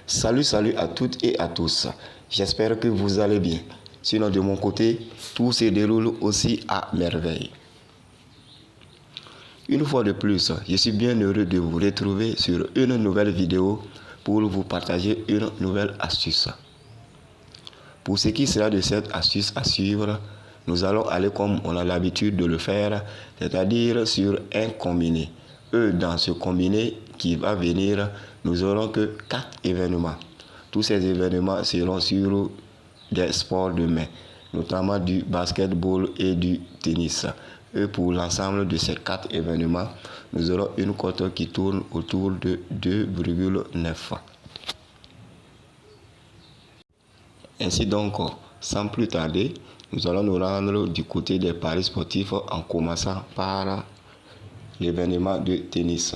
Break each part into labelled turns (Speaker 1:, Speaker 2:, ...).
Speaker 1: Salut à toutes et à tous. J'espère que vous allez bien. Sinon, de mon côté, tout se déroule aussi à merveille. Une fois de plus, je suis bien heureux de vous retrouver sur une nouvelle vidéo pour vous partager une nouvelle astuce. Pour ce qui sera de cette astuce à suivre, nous allons aller comme on a l'habitude de le faire, c'est-à-dire sur un combiné. Dans ce combiné qui va venir, nous n'aurons que 4 événements. Tous ces événements seront sur des sports de main, notamment du basketball et du tennis. Et pour l'ensemble de ces 4 événements, nous aurons une cote qui tourne autour de 2,9. Ainsi donc, sans plus tarder, nous allons nous rendre du côté des paris sportifs en commençant par l'événement de tennis.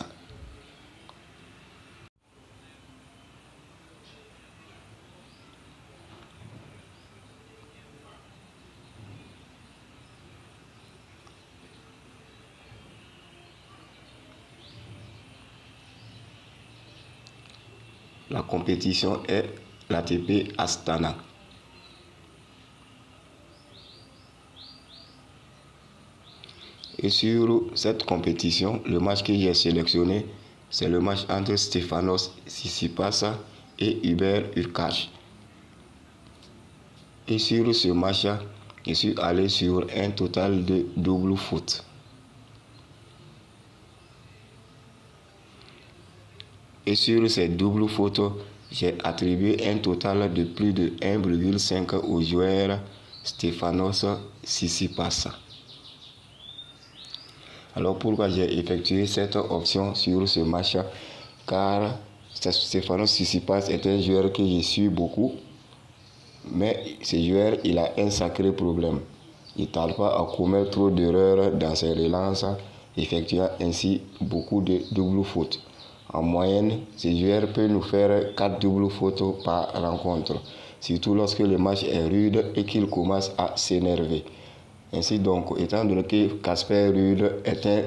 Speaker 1: La compétition est l'ATP Astana. Et sur cette compétition, le match que j'ai sélectionné, c'est le match entre Stefanos Tsitsipas et Hubert Hurkacz. Et sur ce match, je suis allé sur un total de double faute. Et sur ces doubles fautes, j'ai attribué un total de plus de 1,5 au joueur Stefanos Tsitsipas. Alors pourquoi j'ai effectué cette option sur ce match? Car Stefanos Tsitsipas est un joueur que je suis beaucoup, mais ce joueur il a un sacré problème. Il ne tarde pas à commettre trop d'erreurs dans ses relances, effectuant ainsi beaucoup de doubles fautes. En moyenne, ce joueur peut nous faire 4 doubles fautes par rencontre, surtout lorsque le match est rude et qu'il commence à s'énerver. Ainsi donc, étant donné que Casper Ruud est un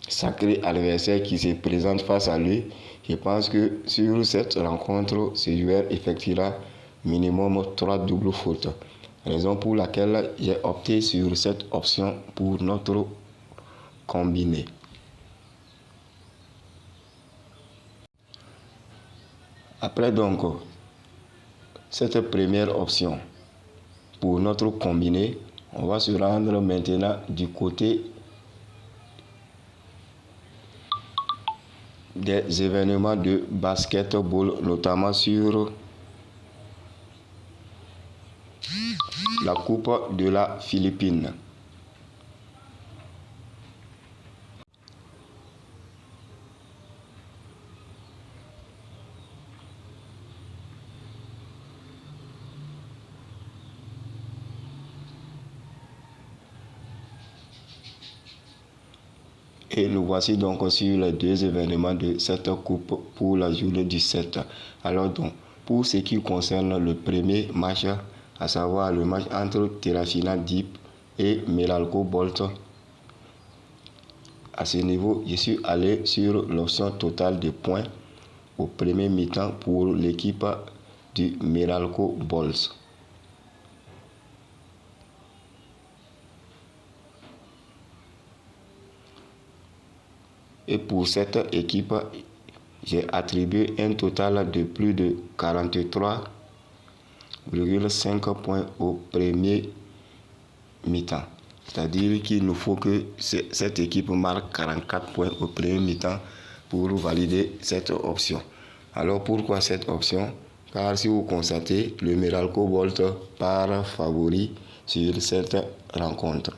Speaker 1: sacré adversaire qui se présente face à lui, je pense que sur cette rencontre, ce joueur effectuera minimum 3 doubles fautes. Raison pour laquelle j'ai opté sur cette option pour notre combiné. Après donc cette première option pour notre combiné, on va se rendre maintenant du côté des événements de basketball, notamment sur la Coupe de la Philippine. Et nous voici donc sur les 2 événements de cette coupe pour la journée du 7. Alors donc, pour ce qui concerne le premier match, à savoir le match entre Terrafina Deep et Meralco Bolt, à ce niveau, je suis allé sur l'option totale de points au premier mi-temps pour l'équipe du Meralco Bolt. Et pour cette équipe, j'ai attribué un total de plus de 43,5 points au premier mi-temps. C'est-à-dire qu'il nous faut que cette équipe marque 44 points au premier mi-temps pour valider cette option. Alors pourquoi cette option? Car si vous constatez, le Meralco Bolt part favori sur cette rencontre.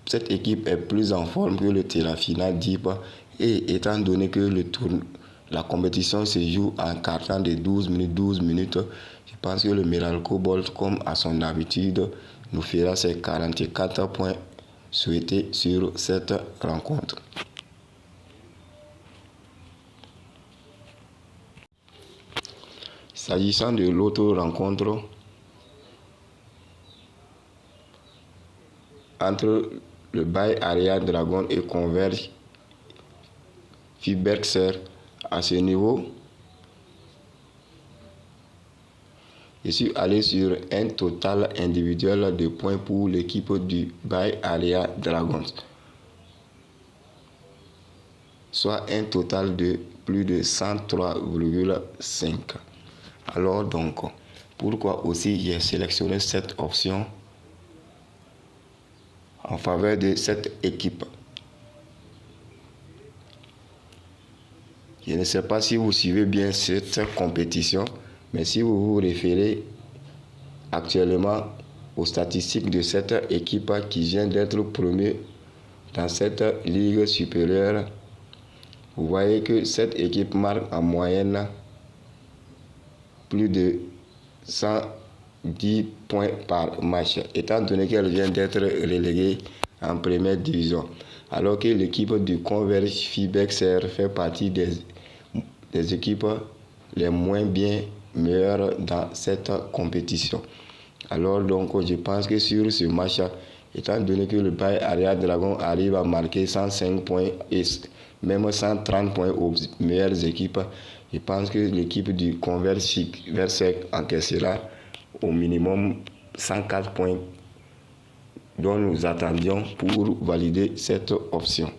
Speaker 1: Cette équipe est plus en forme que le Terrafina Deep et étant donné que la compétition se joue en carton de 12 minutes, je pense que le Meralco Bolt, comme à son habitude, nous fera ses 44 points souhaités sur cette rencontre. S'agissant de l'autre rencontre, entre le Baye Area Dragon et Converge Fiberxer. À ce niveau, je suis allé sur un total individuel de points pour l'équipe du Baye Area Dragons, soit un total de plus de 103,5. Alors donc, pourquoi aussi j'ai sélectionné cette option en faveur de cette équipe? Je ne sais pas si vous suivez bien cette compétition, mais si vous vous référez actuellement aux statistiques de cette équipe qui vient d'être premier dans cette ligue supérieure, vous voyez que cette équipe marque en moyenne plus de 110 points par match, étant donné qu'elle vient d'être reléguée en première division, alors que l'équipe du Converge Fiberxer fait partie des équipes les moins bien meilleures dans cette compétition. Alors donc, je pense que sur ce match, étant donné que le Baye Area Dragon arrive à marquer 105 points et même 130 points aux meilleures équipes, je pense que l'équipe du Converge Fiberxer encaissera au minimum 104 points dont nous attendions pour valider cette option.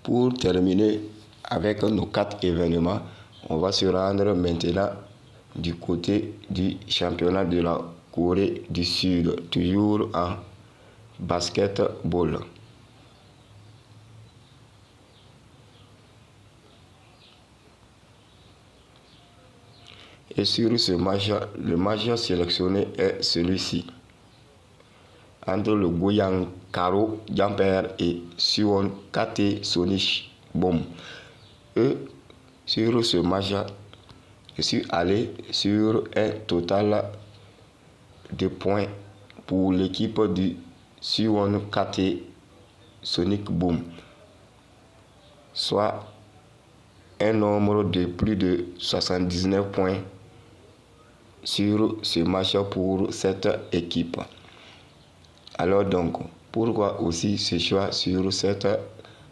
Speaker 1: Pour terminer avec nos 4 événements, on va se rendre maintenant du côté du championnat de la Corée du Sud, toujours en basketball. Et sur ce match, le match sélectionné est celui-ci, entre le Goyang Karo Jumper et Suwon KT Sonic Boom. Et sur ce match, je suis allé sur un total de points pour l'équipe du Suwon KT Sonic Boom, soit un nombre de plus de 79 points sur ce match pour cette équipe. Alors donc, pourquoi aussi ce choix sur cette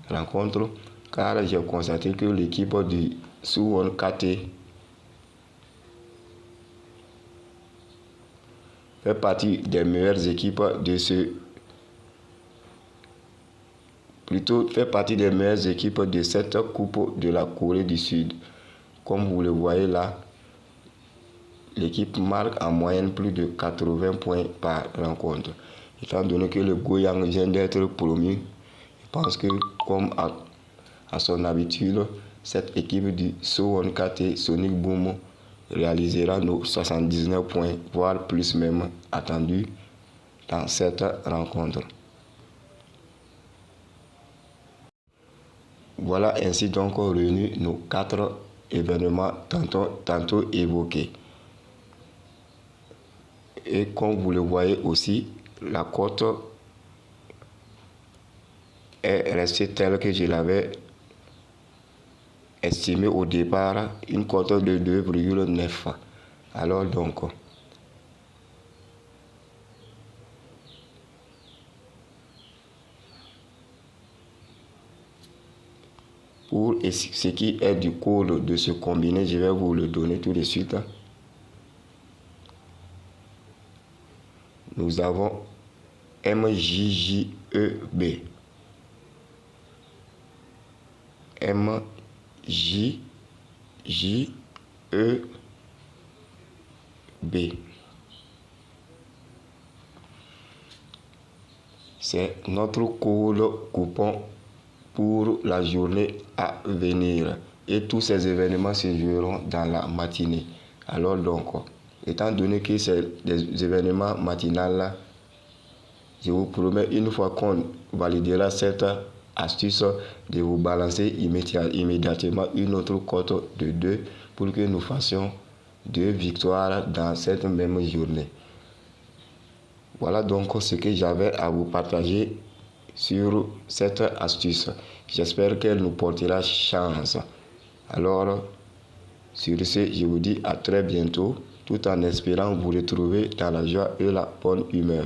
Speaker 1: rencontre? Car j'ai constaté que l'équipe du Suwon KT fait partie des meilleures équipes de cette Coupe de la Corée du Sud. Comme vous le voyez là, l'équipe marque en moyenne plus de 80 points par rencontre. Étant donné que le Goyang vient d'être promu, je pense que comme à son habitude, cette équipe du Suwon KT Sonic Boom réalisera nos 79 points, voire plus même attendus dans cette rencontre. Voilà ainsi donc réunis nos 4 événements tantôt évoqués. Et comme vous le voyez aussi, la cote est restée telle que je l'avais estimée au départ, une cote de 2,9. Alors donc, pour ce qui est du code de ce combiné, je vais vous le donner tout de suite. Nous avons MJJEB. MJJEB. C'est notre code coupon pour la journée à venir. Et tous ces événements se joueront dans la matinée. Alors donc, étant donné que c'est des événements matinales, je vous promets, une fois qu'on validera cette astuce, de vous balancer immédiatement une autre cote de 2 pour que nous fassions 2 victoires dans cette même journée. Voilà donc ce que j'avais à vous partager sur cette astuce. J'espère qu'elle nous portera chance. Alors, sur ce, je vous dis à très bientôt, tout en espérant vous retrouver dans la joie et la bonne humeur.